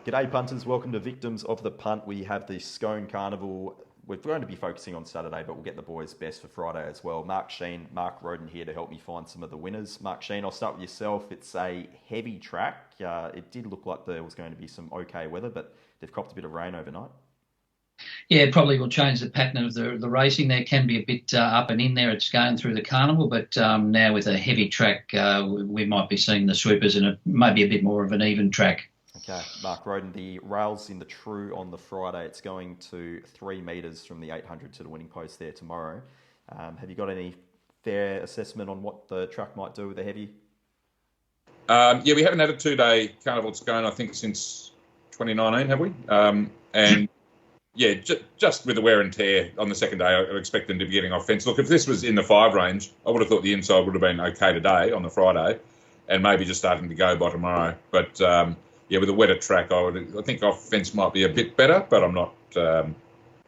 G'day punters, welcome to Victims of the Punt. We have the Scone Carnival. We're going to be focusing on Saturday, but we'll get the boys' best for Friday as well. Shean Mark Rhoden here to help me find some of the winners. Shean, I'll start with yourself. It's a heavy track. It did look like there was going to be some okay weather, but they've copped a bit of rain overnight. Yeah, it probably will change the pattern of the racing. There can be a bit up and in there. It's going through the carnival, but now with a heavy track, we might be seeing the sweepers and maybe a bit more of an even track. Okay, Mark Rhoden, the rails in the True on the Friday, it's going to 3 metres from the 800 to the winning post there tomorrow. Have you got any fair assessment on what the track might do with the heavy? Yeah, we haven't had a 2-day carnival at Scone, I think, since 2019, have we? And yeah, just with the wear and tear on the second day, I expect them to be getting off fence. Look, if this was in the 5 range, I would have thought the inside would have been okay today on the Friday, and maybe just starting to go by tomorrow. But yeah, with a wetter track, I think off fence might be a bit better, but I'm not going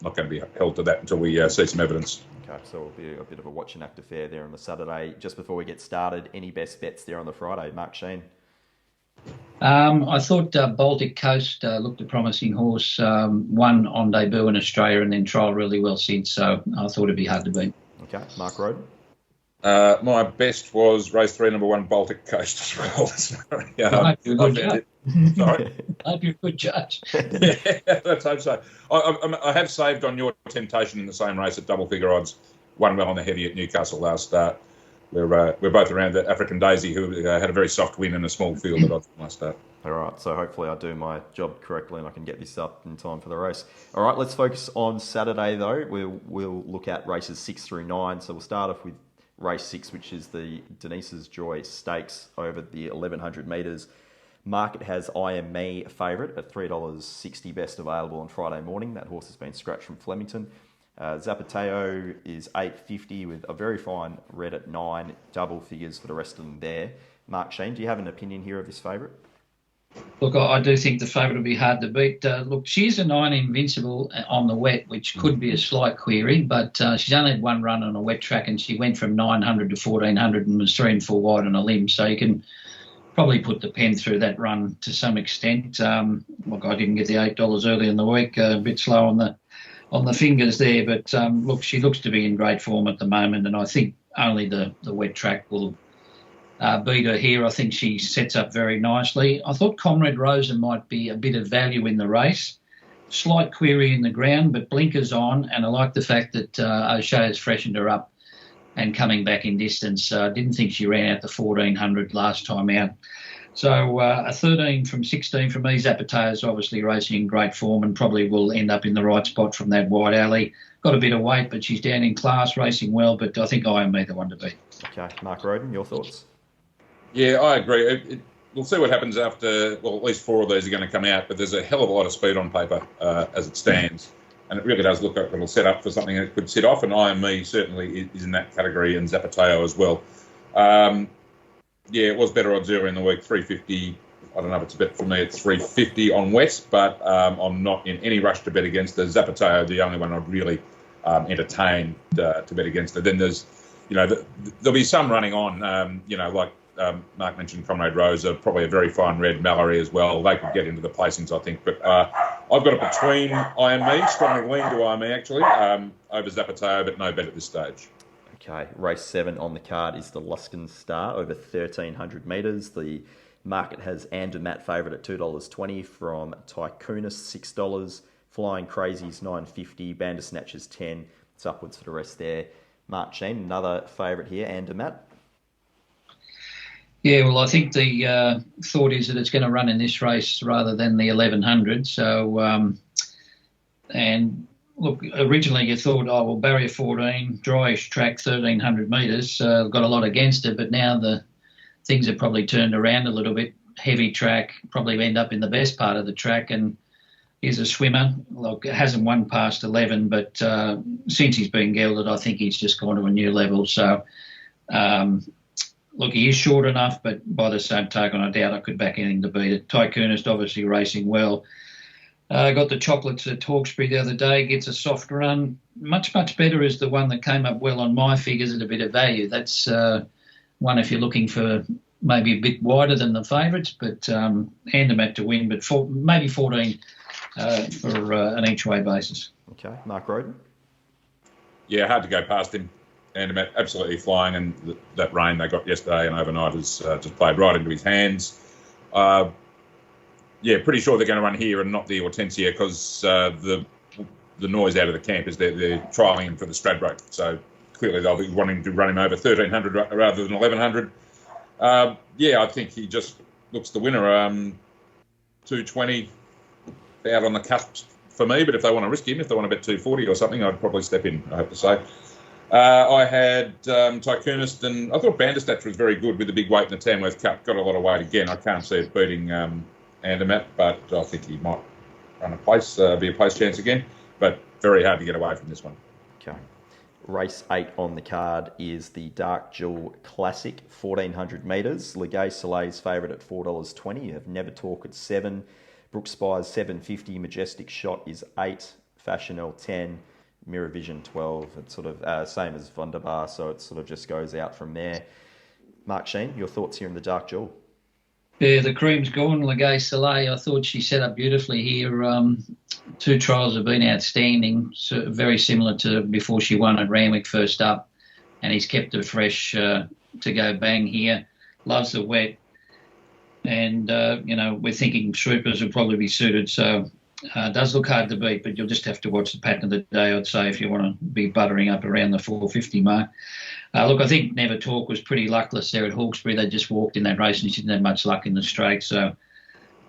to be held to that until we see some evidence. Okay, so it'll be a bit of a watch and act affair there on the Saturday. Just before we get started, any best bets there on the Friday, Mark Shean? I thought Baltic Coast looked a promising horse. Won on debut in Australia and then trialled really well since, so I thought it'd be hard to beat. Okay, Mark Rhoden? My best was race 3, number 1, Baltic Coast as well. Sorry. Sorry? I hope you're a good judge. Yeah, let's hope so. I have saved on your temptation in the same race at double figure odds. Won well on the heavy at Newcastle last start. We're both around the African Daisy, who had a very soft win in a small field at odds last start. All right, so hopefully I do my job correctly and I can get this up in time for the race. All right, let's focus on Saturday though. We'll look at races 6 through 9. So we'll start off with race 6, which is the Denise's Joy Stakes over the 1100 metres. Market has I Am Me favourite at $3.60 best available on Friday morning. That horse has been scratched from Flemington. Zapateo is $8.50 with a very fine red at 9, double figures for the rest of them there. Mark Shean, do you have an opinion here of this favourite? Look, I do think the favourite will be hard to beat. Look, she's a 9 invincible on the wet, which could be a slight query, but she's only had one run on a wet track and she went from 900 to 1400 and was 3 and 4 wide on a limb, so you can probably put the pen through that run to some extent. Look, I didn't get the $8 early in the week, a bit slow on the fingers there, but look, she looks to be in great form at the moment, and I think only the wet track will beat her here. I think she sets up very nicely. I thought Comrade Rosa might be a bit of value in the race. Slight query in the ground, but blinkers on, and I like the fact that O'Shea has freshened her up and coming back in distance. Didn't think she ran out the 1400 last time out. So a 13 from 16 from me. Zapateo is obviously racing in great form and probably will end up in the right spot from that wide alley. Got a bit of weight, but she's down in class, racing well, but I think I am the one to beat. Okay, Mark Rhoden, your thoughts? Yeah, I agree. We'll see what happens after, well, at least 4 of these are going to come out, but there's a hell of a lot of speed on paper as it stands. And it really does look like it'll set up for something that could sit off, and I Am Me certainly is in that category, and Zapateo as well. Yeah, it was better odds earlier in the week, 350. I don't know if it's a bet for me. It's 350 on West, but I'm not in any rush to bet against the Zapateo, the only one I'd really entertain to bet against her. Then there's, there'll be some running on, like Mark mentioned, Comrade Rosa, probably a very fine red Mallory as well. They could get into the placings, I think. But I've got it between I Am Me, strongly lean to I Am Me actually, over Zapateo, but no bet at this stage. Okay, race 7 on the card is the Luskin Star over 1,300 metres. The market has Andermatt favourite at $2.20 from Tycoonist, $6. Flying Crazies, $9.50. Bandersnatchers, $10. It's upwards for the rest there. Mark Shean, another favourite here, Andermatt. Yeah, well, I think the thought is that it's going to run in this race rather than the 1100. So, and look, originally you thought, oh, well, barrier 14, dryish track, 1,300 metres, got a lot against it, but now the things have probably turned around a little bit. Heavy track, probably end up in the best part of the track, and he's a swimmer. Look, hasn't won past 11, but since he's been gelded, I think he's just gone to a new level. So, look, he is short enough, but by the same token, I doubt I could back anything to beat it. Tycoonist obviously racing well. Got the chocolates at Hawkesbury the other day, gets a soft run. Much better is the one that came up well on my figures at a bit of value. That's one if you're looking for maybe a bit wider than the favourites, but Andermatt to win, but maybe 14 for an each-way basis. Okay, Mark Rhoden. Yeah, hard to go past him. Andermatt absolutely flying, and that rain they got yesterday and overnight has just played right into his hands. Yeah, pretty sure they're going to run here and not the Ortensia because the noise out of the camp is they're trialling him for the Stradbroke. So clearly they'll be wanting to run him over 1,300 rather than 1,100. Yeah, I think he just looks the winner. 220 out on the cusp for me, but if they want to risk him, if they want to bet 240 or something, I'd probably step in, I have to say. I had Tycoonist, and I thought Bandersnatch was very good with the big weight in the Tamworth Cup. Got a lot of weight again. I can't see it beating Andermatt, but I think he might run be a place chance again. But very hard to get away from this one. Okay. Race 8 on the card is the Dark Jewel Classic, 1,400 metres. Legay Soleil's favourite at $4.20. You have Never Talk at 7. Brook Spies $7.50. Majestic Shot is 8. Fashion L 10. Mirror Vision 12. It's sort of same as Wunderbar, so it sort of just goes out from there. Mark Shean, your thoughts here in the Dark Jewel? Yeah, the cream's gone. Legay Soleil, I thought she set up beautifully here. 2 trials have been outstanding, so very similar to before she won at Randwick first up, and he's kept her fresh to go bang here. Loves the wet, and we're thinking Troopers will probably be suited, so it does look hard to beat, but you'll just have to watch the pattern of the day, I'd say, if you want to be buttering up around the 450 mark. Look, I think Never Talk was pretty luckless there at Hawkesbury. They just walked in that race and she didn't have much luck in the straight. So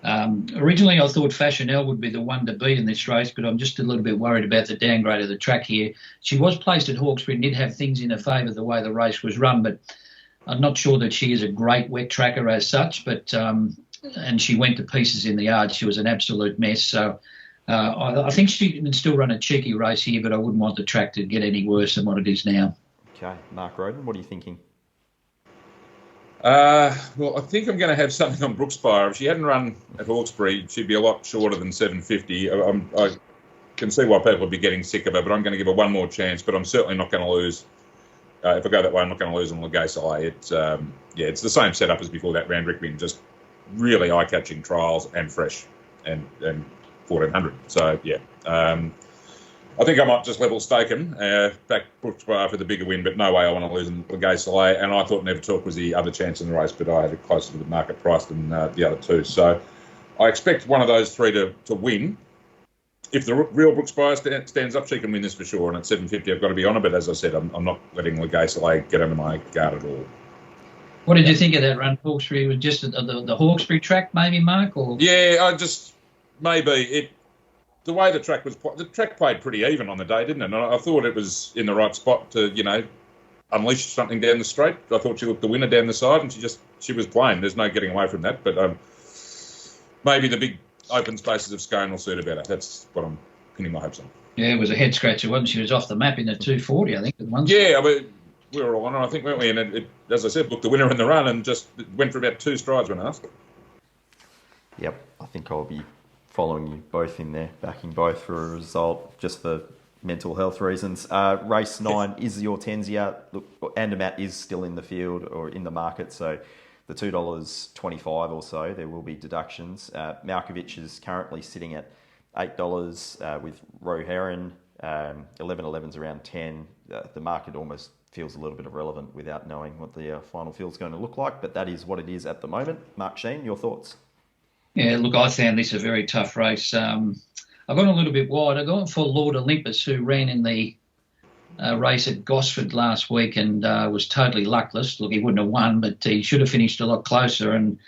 originally I thought Fashionelle would be the one to beat in this race, but I'm just a little bit worried about the downgrade of the track here. She was placed at Hawkesbury and did have things in her favour the way the race was run, but I'm not sure that she is a great wet tracker as such, but and she went to pieces in the yard. She was an absolute mess. So I think she can still run a cheeky race here, but I wouldn't want the track to get any worse than what it is now. Okay, Mark Rhoden, what are you thinking? Well, I think I'm going to have something on Brookspire. If she hadn't run at Hawkesbury, she'd be a lot shorter than 750. I can see why people would be getting sick of her, but I'm going to give her one more chance. But I'm certainly not going to lose. If I go that way, I'm not going to lose on Legay Soleil. It's the same setup as before that Randwick win, just really eye-catching trials and fresh and 1,400. So, yeah. I think I might just level stake him, back Brookspire for the bigger win, but no way I want to lose in Legay Soleil. And I thought Never Talk was the other chance in the race, but I had it closer to the market price than the other two. So I expect one of those three to win. If the real Brookspire stands up, she can win this for sure. And at 750, I've got to be on it. But as I said, I'm not letting Legay Soleil get under my guard at all. What did you think of that run, Hawkesbury? Was just the Hawkesbury track, maybe, Mark? Or yeah, the way the track played pretty even on the day, didn't it? And I thought it was in the right spot to, unleash something down the straight. I thought she looked the winner down the side, and she was playing. There's no getting away from that. But maybe the big open spaces of Scone will suit her better. That's what I'm pinning my hopes on. Yeah, it was a head scratcher, wasn't she? She was off the map in the 240, I think. Yeah, we were all on her, I think, weren't we? And it, as I said, looked the winner in the run and just went for about 2 strides when asked. Yep, I think I'll be following you both in there, backing both for a result, just for mental health reasons. Race 9 is the Ortensia. Look, Andermatt is still in the field or in the market, so the $2.25 or so, there will be deductions. Malkovich is currently sitting at $8 with Roe Heron. 11.11's around 10. The market almost feels a little bit irrelevant without knowing what the final field's going to look like, but that is what it is at the moment. Mark Shean, your thoughts? Yeah, look, I found this a very tough race. I've gone a little bit wide. I've gone for Lord Olympus, who ran in the race at Gosford last week and was totally luckless. Look, he wouldn't have won, but he should have finished a lot closer. And,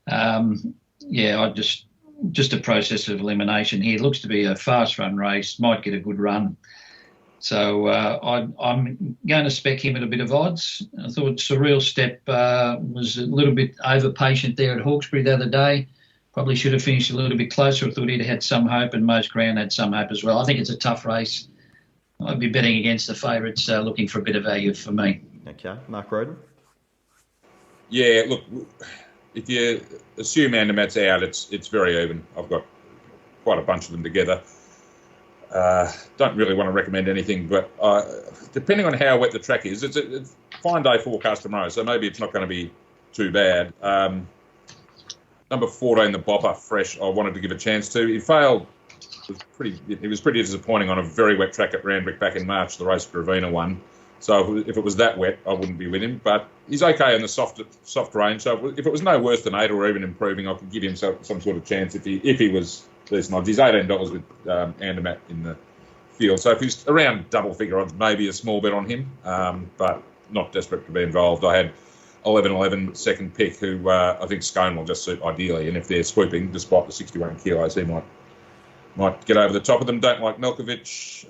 I just a process of elimination here. It looks to be a fast-run race, might get a good run. So I'm going to spec him at a bit of odds. I thought Surreal Step was a little bit over-patient there at Hawkesbury the other day. Probably should have finished a little bit closer. I thought he'd had some hope, and Most Ground had some hope as well. I think it's a tough race. I'd be betting against the favourites, looking for a bit of value for me. Okay. Mark Rhoden? Yeah, look, if you assume Andermatt's out, it's very even. I've got quite a bunch of them together. Don't really want to recommend anything, but depending on how wet the track is, it's a fine day forecast tomorrow, so maybe it's not going to be too bad. Number 14, the Bopper, fresh. I wanted to give a chance to. He failed. It was pretty disappointing on a very wet track at Randwick back in March, the race Gravina won. So if it was that wet, I wouldn't be with him. But he's okay in the soft range. So if it was no worse than 8 or even improving, I could give him some sort of chance if he was decent odds. He's $18 with Andermatt in the field. So if he's around double figure odds, maybe a small bet on him, but not desperate to be involved. I had 11 second pick, who I think Scone will just suit ideally. And if they're swooping, despite the 61 kilos, he might get over the top of them. Don't like Milkovic.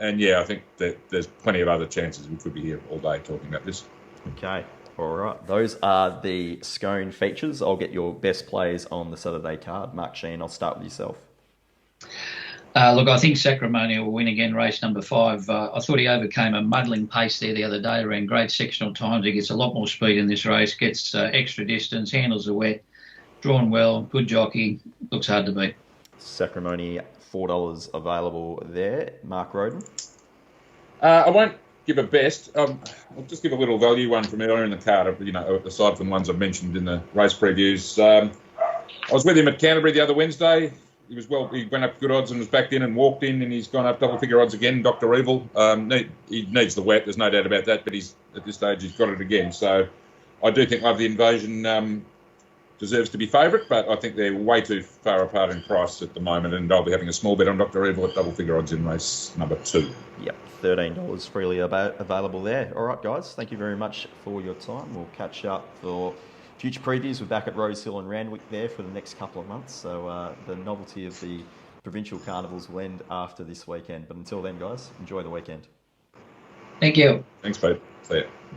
And yeah, I think that there's plenty of other chances. We could be here all day talking about this. Okay. All right. Those are the Scone features. I'll get your best plays on the Saturday card. Mark Shean, I'll start with yourself. Look, I think Sacramento will win again, race number 5. I thought he overcame a muddling pace there the other day, ran great sectional times. He gets a lot more speed in this race, gets extra distance, handles the wet, drawn well, good jockey, looks hard to beat. Sacramento, $4 available there. Mark Rhoden? I won't give a best. I'll just give a little value one from earlier in the card, aside from the ones I've mentioned in the race previews. I was with him at Canterbury the other Wednesday. He went up good odds and was backed in and walked in, and he's gone up double figure odds again. Dr. Evil, he needs the wet. There's no doubt about that. But at this stage he's got it again. So I do think Love the Invasion deserves to be favourite, but I think they're way too far apart in price at the moment, and I'll be having a small bet on Dr. Evil at double figure odds in race number 2. Yep, $13 freely available there. All right, guys, thank you very much for your time. We'll catch up for future previews. We're back at Rosehill and Randwick there for the next couple of months, so the novelty of the provincial carnivals will end after this weekend. But until then, guys, enjoy the weekend. Thank you. Thanks, Pete. See ya.